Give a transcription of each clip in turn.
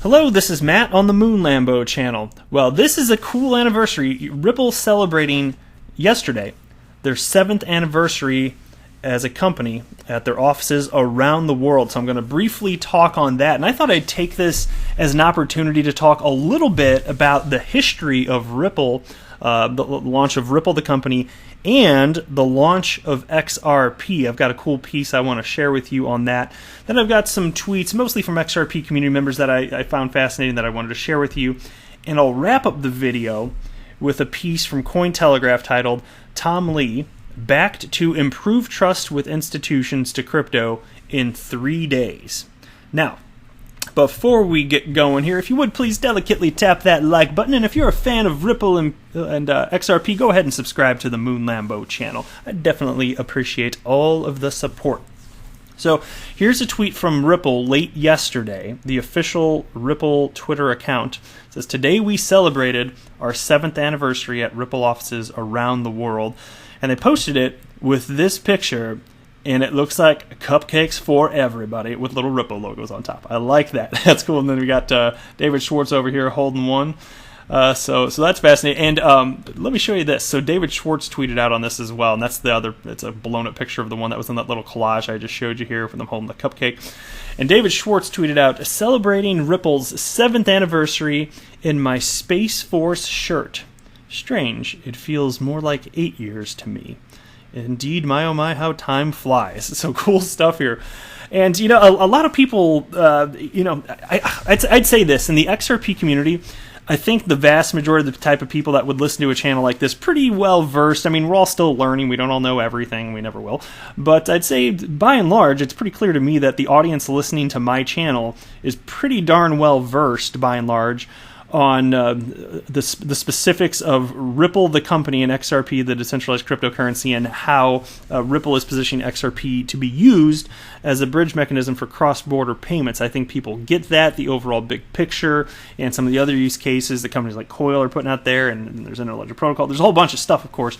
Hello, this is Matt on the Moon Lambo channel. Well, this is a cool anniversary. Ripple celebrating yesterday their 7th anniversary as a company at their offices around the world. So I'm going to briefly talk on that. And I thought I'd take this as an opportunity to talk a little bit about the history of Ripple, the launch of Ripple, the company, and the launch of XRP. I've got a cool piece I want to share with you on that. Then I've got some tweets, mostly from XRP community members that I found fascinating that I wanted to share with you. And I'll wrap up the video with a piece from Cointelegraph titled, Tom Lee, Backed to Improve Trust with Institutions to Crypto in 3 Days. Now, before we get going here, if you would please delicately tap that like button, and if you're a fan of Ripple and XRP, go ahead and subscribe to the Moon Lambo channel. I definitely appreciate all of the support. So here's a tweet from Ripple late yesterday. The official Ripple Twitter account says, "Today we celebrated our 7th anniversary at Ripple offices around the world." And they posted it with this picture, and it looks like cupcakes for everybody with little Ripple logos on top. I like that. That's cool. And then we got David Schwartz over here holding one. So that's fascinating. And let me show you this. So David Schwartz tweeted out on this as well, and that's the other. It's a blown up picture of the one that was in that little collage I just showed you here with them holding the cupcake. And David Schwartz tweeted out, "Celebrating Ripple's 7th anniversary in my Space Force shirt. Strange, it feels more like 8 years to me. Indeed, my oh my, how time flies." So cool stuff here. And, you know, a lot of people, I'd say this, in the XRP community, I think the vast majority of the type of people that would listen to a channel like this pretty well versed. I mean, we're all still learning. We don't all know everything. We never will. But I'd say, by and large, it's pretty clear to me that the audience listening to my channel is pretty darn well versed, by and large, on the specifics of Ripple, the company, and XRP, the decentralized cryptocurrency, and how Ripple is positioning XRP to be used as a bridge mechanism for cross-border payments. I think people get that, the overall big picture, and some of the other use cases that companies like Coil are putting out there, and there's Interledger Protocol. There's a whole bunch of stuff, of course.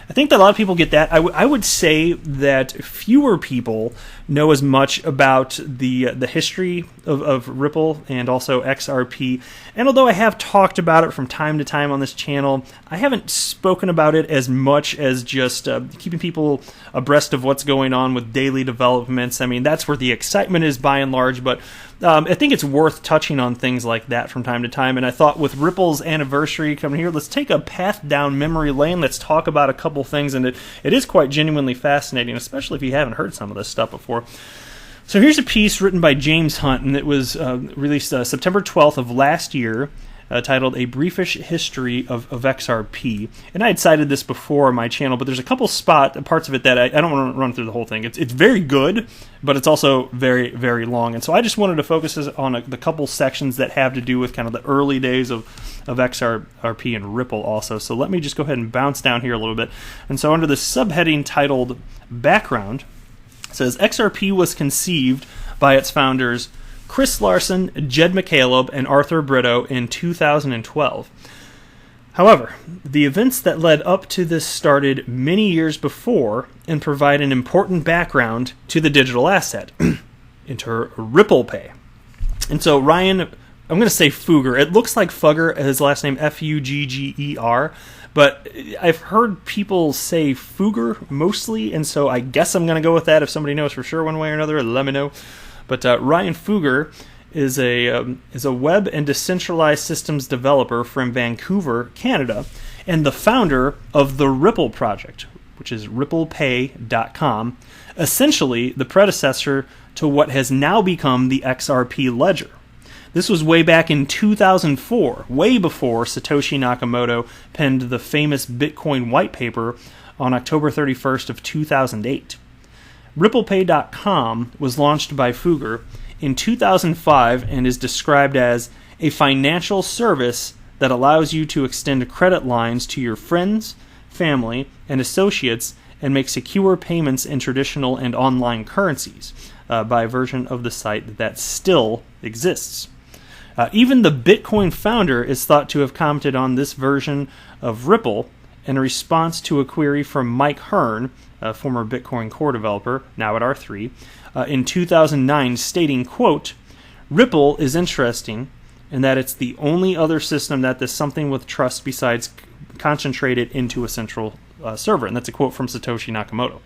I think that a lot of people get that. I would say that fewer people know as much about the history of Ripple and also XRP. And although I have talked about it from time to time on this channel, I haven't spoken about it as much as just keeping people abreast of what's going on with daily developments. I mean, that's where the excitement is by and large, but I think it's worth touching on things like that from time to time. And I thought with Ripple's anniversary coming here, let's take a path down memory lane. Let's talk about a couple things, and it is quite genuinely fascinating, especially if you haven't heard some of this stuff before. So here's a piece written by James Hunt, and it was released September 12th of last year, titled A Briefish History of XRP. And I had cited this before on my channel, but there's a couple parts of it that I don't want to run through the whole thing. It's very good, but it's also very, very long. And so I just wanted to focus on the couple sections that have to do with kind of the early days of XRP and Ripple also. So let me just go ahead and bounce down here a little bit. And so under the subheading titled Background, it says, XRP was conceived by its founders Chris Larson, Jed McCaleb, and Arthur Brito in 2012. However, the events that led up to this started many years before and provide an important background to the digital asset, enter Ripple Pay. And so Ryan, I'm going to say Fugger. It looks like Fugger, his last name Fugger, but I've heard people say Fugger mostly, and so I guess I'm going to go with that. If somebody knows for sure one way or another, let me know. But Ryan Fugger is a web and decentralized systems developer from Vancouver, Canada, and the founder of the Ripple project, which is ripplepay.com, essentially the predecessor to what has now become the XRP ledger. This was way back in 2004, way before Satoshi Nakamoto penned the famous Bitcoin white paper on October 31st of 2008. RipplePay.com was launched by Fugger in 2005 and is described as a financial service that allows you to extend credit lines to your friends, family, and associates and make secure payments in traditional and online currencies by a version of the site that still exists. Even the Bitcoin founder is thought to have commented on this version of Ripple in response to a query from Mike Hearn, a former Bitcoin core developer, now at R3, in 2009, stating, quote, "Ripple is interesting. and that it's the only other system that does something with trust besides concentrate it into a central server. And that's a quote from Satoshi Nakamoto.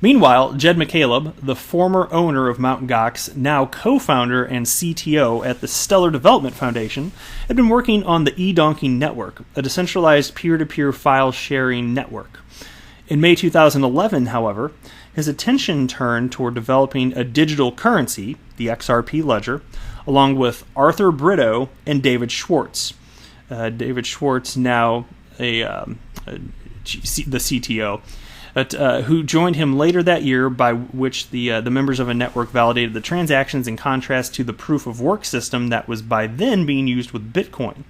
Meanwhile, Jed McCaleb, the former owner of Mt. Gox, now co-founder and CTO at the Stellar Development Foundation, had been working on the eDonkey Network, a decentralized peer-to-peer file-sharing network. In May 2011, however, his attention turned toward developing a digital currency, the XRP ledger, along with Arthur Brito and David Schwartz. David Schwartz, now the CTO, who joined him later that year, by which the members of a network validated the transactions in contrast to the proof-of-work system that was by then being used with Bitcoin.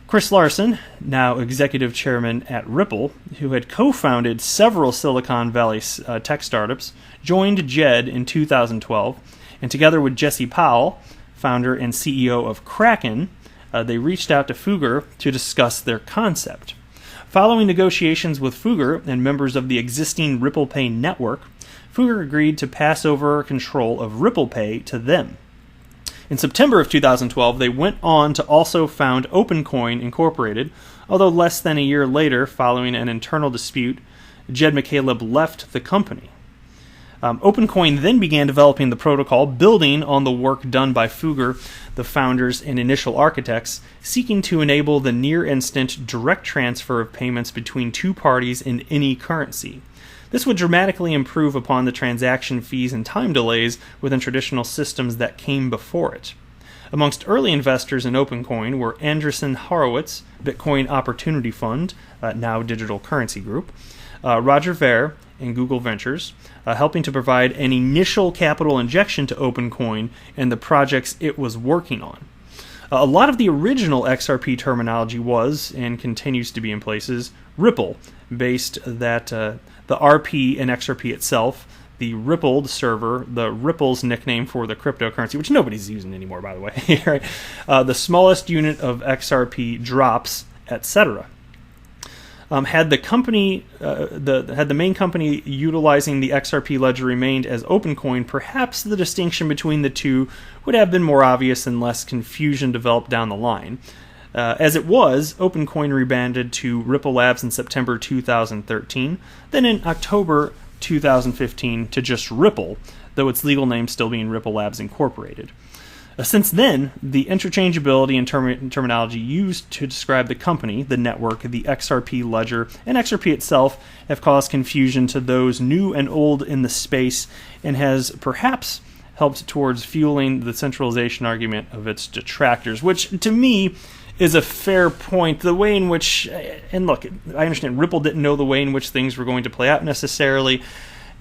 Chris Larson, now executive chairman at Ripple, who had co-founded several Silicon Valley tech startups, joined Jed in 2012, and together with Jesse Powell, founder and CEO of Kraken, they reached out to Fugger to discuss their concept. Following negotiations with Fugger and members of the existing Ripple Pay network, Fugger agreed to pass over control of Ripple Pay to them. In September of 2012, they went on to also found OpenCoin Incorporated, although less than a year later, following an internal dispute, Jed McCaleb left the company. OpenCoin then began developing the protocol, building on the work done by Fugger, the founders and initial architects, seeking to enable the near-instant direct transfer of payments between two parties in any currency. This would dramatically improve upon the transaction fees and time delays within traditional systems that came before it. Amongst early investors in OpenCoin were Andreessen Horowitz, Bitcoin Opportunity Fund, now Digital Currency Group, Roger Ver, and Google Ventures, helping to provide an initial capital injection to OpenCoin and the projects it was working on. A lot of the original XRP terminology was, and continues to be in places, Ripple, based that the RP and XRP itself, the Rippled server, the Ripple's nickname for the cryptocurrency, which nobody's using anymore, by the way, right? The smallest unit of XRP drops, etc. Had the main company utilizing the XRP ledger remained as OpenCoin, perhaps the distinction between the two would have been more obvious and less confusion developed down the line. As it was, OpenCoin rebranded to Ripple Labs in September 2013, then in October 2015 to just Ripple, though its legal name still being Ripple Labs Incorporated. Since then, the interchangeability and terminology used to describe the company, the network, the XRP ledger, and XRP itself have caused confusion to those new and old in the space and has perhaps helped towards fueling the centralization argument of its detractors, which to me is a fair point. The way in which, and look, I understand Ripple didn't know the way in which things were going to play out necessarily.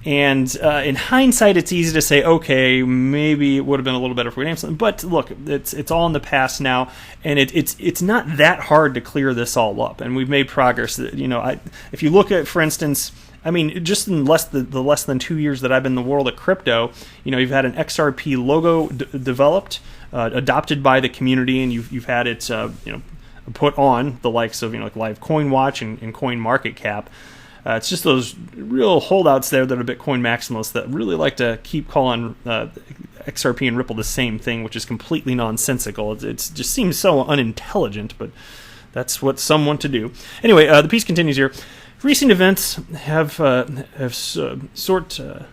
And in hindsight, it's easy to say, okay, maybe it would have been a little better if we named something. But look, it's all in the past now, and it's not that hard to clear this all up. And we've made progress. If you look at, for instance, just in less than 2 years that I've been in the world of crypto, you've had an XRP logo developed, adopted by the community, and you've had it put on the likes of like Live Coin Watch and Coin Market Cap. It's just those real holdouts there that are Bitcoin maximalists that really like to keep calling XRP and Ripple the same thing, which is completely nonsensical. It just seems so unintelligent, but that's what some want to do. Anyway, the piece continues here. Recent events have sought to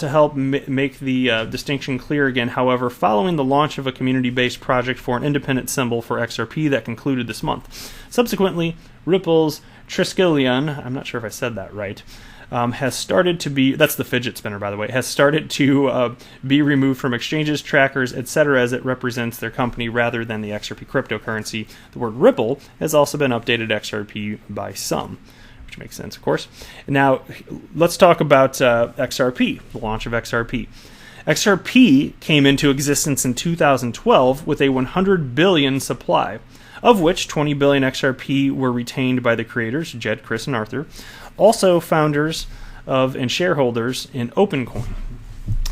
help make the distinction clear again. However, following the launch of a community-based project for an independent symbol for XRP that concluded this month. Subsequently, Ripple's Triskelion, I'm not sure if I said that right, has started to be, that's the fidget spinner, by the way, has started to be removed from exchanges, trackers, etc. as it represents their company rather than the XRP cryptocurrency. The word Ripple has also been updated XRP by some, which makes sense, of course. Now, let's talk about XRP, the launch of XRP. XRP came into existence in 2012 with a 100 billion supply, of which 20 billion XRP were retained by the creators, Jed, Chris, and Arthur, also founders of and shareholders in OpenCoin.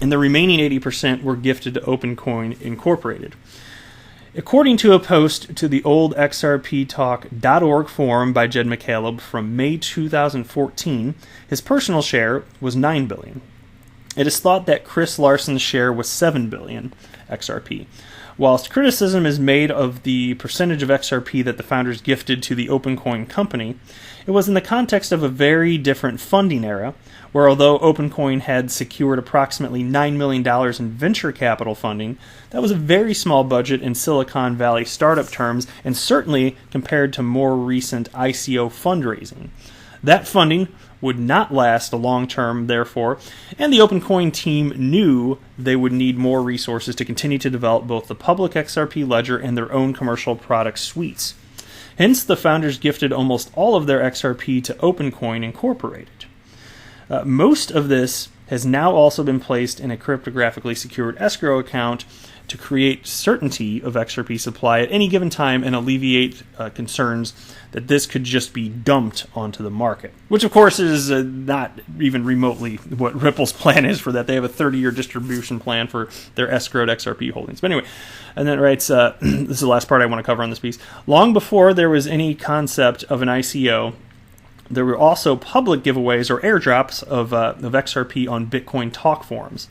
And the remaining 80% were gifted to OpenCoin Incorporated. According to a post to the old XRPtalk.org forum by Jed McCaleb from May 2014, his personal share was 9 billion. It is thought that Chris Larson's share was 7 billion XRP. Whilst criticism is made of the percentage of XRP that the founders gifted to the OpenCoin company, it was in the context of a very different funding era, where although OpenCoin had secured approximately $9 million in venture capital funding, that was a very small budget in Silicon Valley startup terms, and certainly compared to more recent ICO fundraising. That funding would not last a long term, therefore, and the OpenCoin team knew they would need more resources to continue to develop both the public XRP ledger and their own commercial product suites. Hence, the founders gifted almost all of their XRP to OpenCoin Incorporated. Most of this has now also been placed in a cryptographically secured escrow account to create certainty of XRP supply at any given time and alleviate concerns that this could just be dumped onto the market. Which, of course, is not even remotely what Ripple's plan is for that. They have a 30-year distribution plan for their escrowed XRP holdings. But anyway, and then it writes, this is the last part I want to cover on this piece. Long before there was any concept of an ICO, there were also public giveaways or airdrops of XRP on Bitcoin talk forums.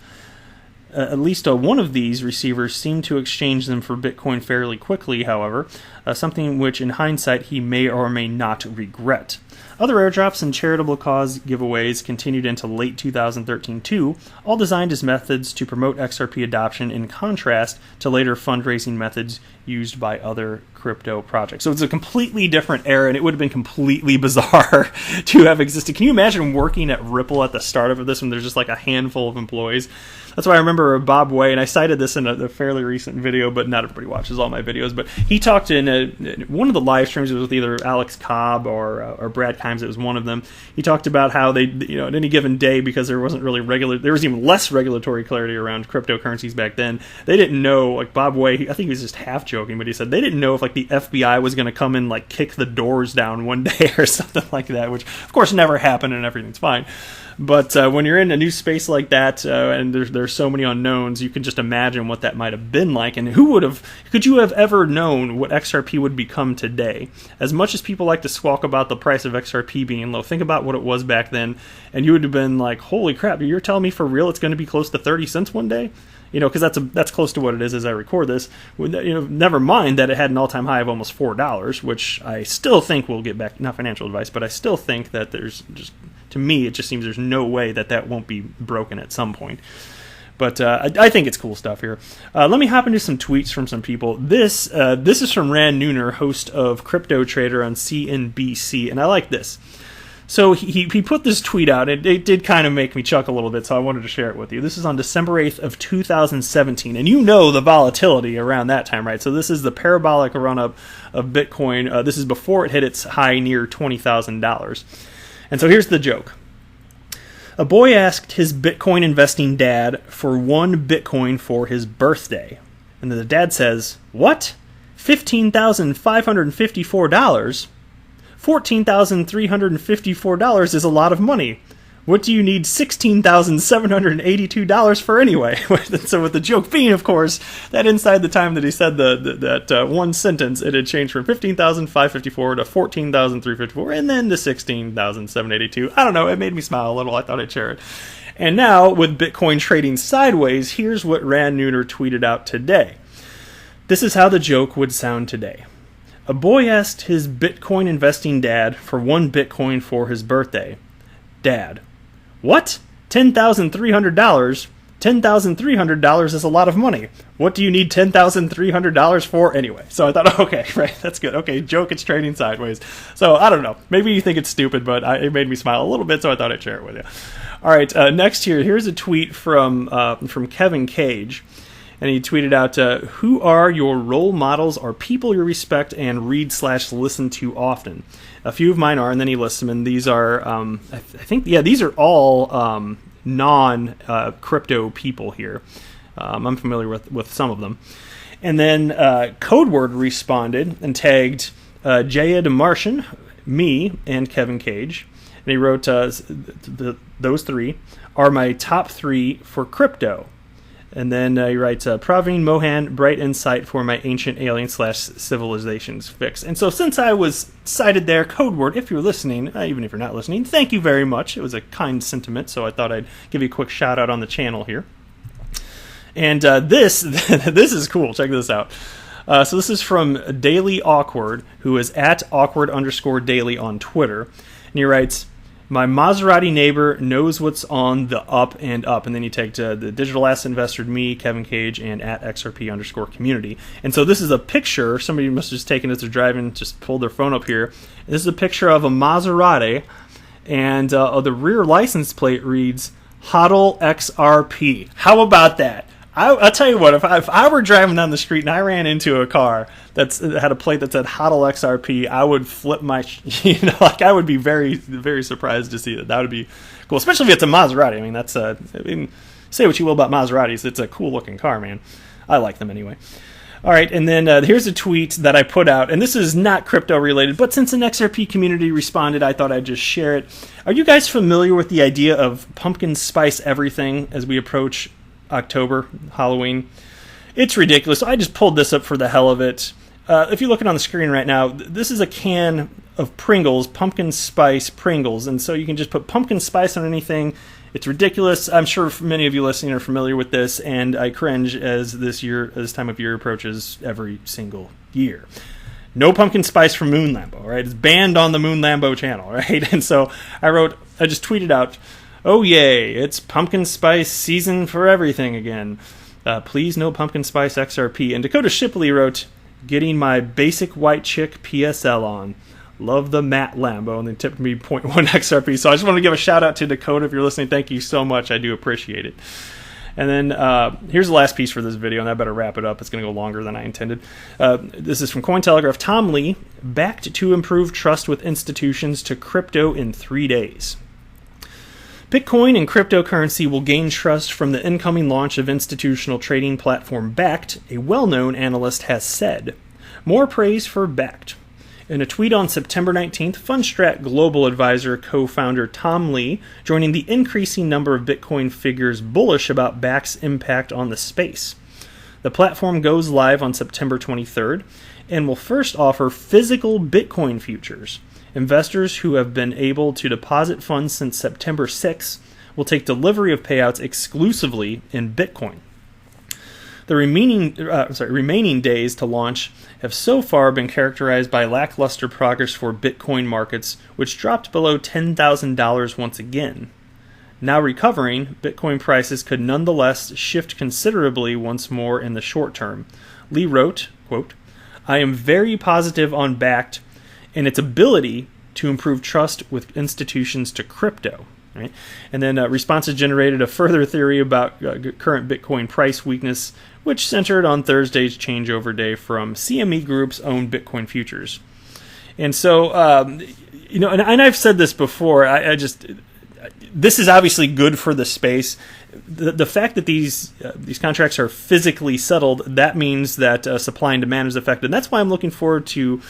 At least one of these receivers seemed to exchange them for Bitcoin fairly quickly, however, something which in hindsight he may or may not regret. Other airdrops and charitable cause giveaways continued into late 2013 too, all designed as methods to promote XRP adoption in contrast to later fundraising methods used by other crypto projects. So it's a completely different era, and it would have been completely bizarre to have existed. Can you imagine working at Ripple at the start of this when there's just like a handful of employees? That's why I remember Bob Way, and I cited this in a fairly recent video, but not everybody watches all my videos, but he talked in one of the live streams. It was with either Alex Cobb or Brad Kimes. It was one of them. He talked about how they, at any given day, because there wasn't really there was even less regulatory clarity around cryptocurrencies back then, they didn't know, like Bob Way, I think he was just half joking, but he said they didn't know if like the FBI was going to come and like kick the doors down one day or something like that, which of course never happened and everything's fine. But when you're in a new space like that, and there's so many unknowns, you can just imagine what that might have been like. And could you have ever known what XRP would become today? As much as people like to squawk about the price of XRP being low, think about what it was back then, and you would have been like, holy crap, you're telling me for real it's going to be close to 30 cents one day? Because that's close to what it is as I record this. Never mind that it had an all-time high of almost $4, which I still think we'll get back. Not financial advice, but I still think that there's just, to me, it just seems there's no way that won't be broken at some point. But I think it's cool stuff here. Let me hop into some tweets from some people. This is from Rand Neuner, host of Crypto Trader on CNBC, and I like this. So he put this tweet out. It did kind of make me chuckle a little bit, so I wanted to share it with you. This is on December 8th of 2017, and you know the volatility around that time, right? So this is the parabolic run-up of Bitcoin. This is before it hit its high near $20,000. And so here's the joke. A boy asked his Bitcoin investing dad for 1 Bitcoin for his birthday. And then the dad says, "What? $15,554? $14,354 is a lot of money. What do you need $16,782 for anyway?" So with the joke being, of course, that inside the time that he said that one sentence, it had changed from $15,554 to $14,354, and then to $16,782. I don't know, it made me smile a little. I thought I'd share it. And now, with Bitcoin trading sideways, here's what Rand Neuner tweeted out today. This is how the joke would sound today. A boy asked his Bitcoin investing dad for 1 Bitcoin for his birthday. Dad: "What? $10,300? $10,300 is a lot of money. What do you need $10,300 for anyway?" So I thought, okay, right, that's good. Okay, joke, it's trading sideways. So I don't know. Maybe you think it's stupid, but it made me smile a little bit, so I thought I'd share it with you. All right, next here's a tweet from Kevin Cage. And he tweeted out, "Who are your role models or people you respect and read/listen to often?" A few of mine are, and then he lists them, and these are, I think, these are all non-crypto people here. I'm familiar with some of them. And then Codeword responded and tagged Jayed Martian, me, and Kevin Cage. And he wrote, those 3 are my top 3 for crypto. And then he writes, Praveen Mohan, bright insight for my ancient alien/civilizations fix. And so since I was cited there, code word, if you're listening, even if you're not listening, thank you very much. It was a kind sentiment, so I thought I'd give you a quick shout out on the channel here. And this is cool. Check this out. So this is from Daily Awkward, who is at awkward_daily on Twitter. And he writes, my Maserati neighbor knows what's on the up and up. And then you take to the digital asset investor, me, Kevin Cage, and at XRP_community. And so this is a picture. Somebody must have just taken it as they're driving, just pulled their phone up here. This is a picture of a Maserati. And the rear license plate reads, HODL XRP. How about that? I'll tell you what, if I were driving down the street and I ran into a car that had a plate that said HODL XRP, I would flip my, I would be very, very surprised to see that. That would be cool, especially if it's a Maserati. I mean, say what you will about Maseratis, it's a cool looking car, man. I like them anyway. All right, and then here's a tweet that I put out, and this is not crypto related, but since an XRP community responded, I thought I'd just share it. Are you guys familiar with the idea of pumpkin spice everything as we approach October, Halloween? It's ridiculous. So I just pulled this up for the hell of it. If you're looking on the screen right now, this is a can of Pringles, pumpkin spice Pringles, and so you can just put pumpkin spice on anything. It's ridiculous. I'm sure many of you listening are familiar with this, and I cringe as this time of year approaches every single year. No pumpkin spice from Moon Lambo, right? It's banned on the Moon Lambo channel, right? And so I just tweeted out, oh yay, it's pumpkin spice season for everything again. Please no pumpkin spice XRP. And Dakota Shipley wrote, getting my basic white chick PSL on. Love the matte Lambo. And they tipped me 0.1 XRP. So I just want to give a shout out to Dakota if you're listening. Thank you so much. I do appreciate it. And then here's the last piece for this video, and I better wrap it up. It's going to go longer than I intended. This is from Cointelegraph. Tom Lee, backed to improve trust with institutions to crypto in 3 days. Bitcoin and cryptocurrency will gain trust from the incoming launch of institutional trading platform Bakkt, a well-known analyst has said. More praise for Bakkt. In a tweet on September 19th, Fundstrat Global Advisor co-founder Tom Lee joining the increasing number of Bitcoin figures bullish about Bakkt's impact on the space. The platform goes live on September 23rd and will first offer physical Bitcoin futures. Investors who have been able to deposit funds since September 6th will take delivery of payouts exclusively in Bitcoin. The remaining days to launch have so far been characterized by lackluster progress for Bitcoin markets, which dropped below $10,000 once again. Now recovering, Bitcoin prices could nonetheless shift considerably once more in the short term. Lee wrote, quote, I am very positive on Bakkt and its ability to improve trust with institutions to crypto. Right? And then responses generated a further theory about current Bitcoin price weakness, which centered on Thursday's changeover day from CME Group's own Bitcoin futures. And so, and I've said this before, this is obviously good for the space. The fact that these contracts are physically settled, that means that supply and demand is affected. And that's why I'm looking forward to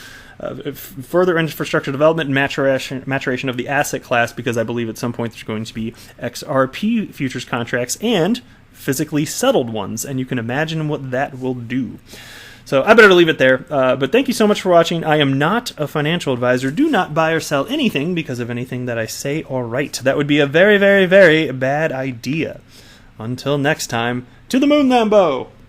further infrastructure development and maturation of the asset class, because I believe at some point there's going to be XRP futures contracts and physically settled ones, and you can imagine what that will do. So I better leave it there, but thank you so much for watching. I am not a financial advisor. Do not buy or sell anything because of anything that I say or write. That would be a very, very, very bad idea. Until next time, to the Moon Lambo!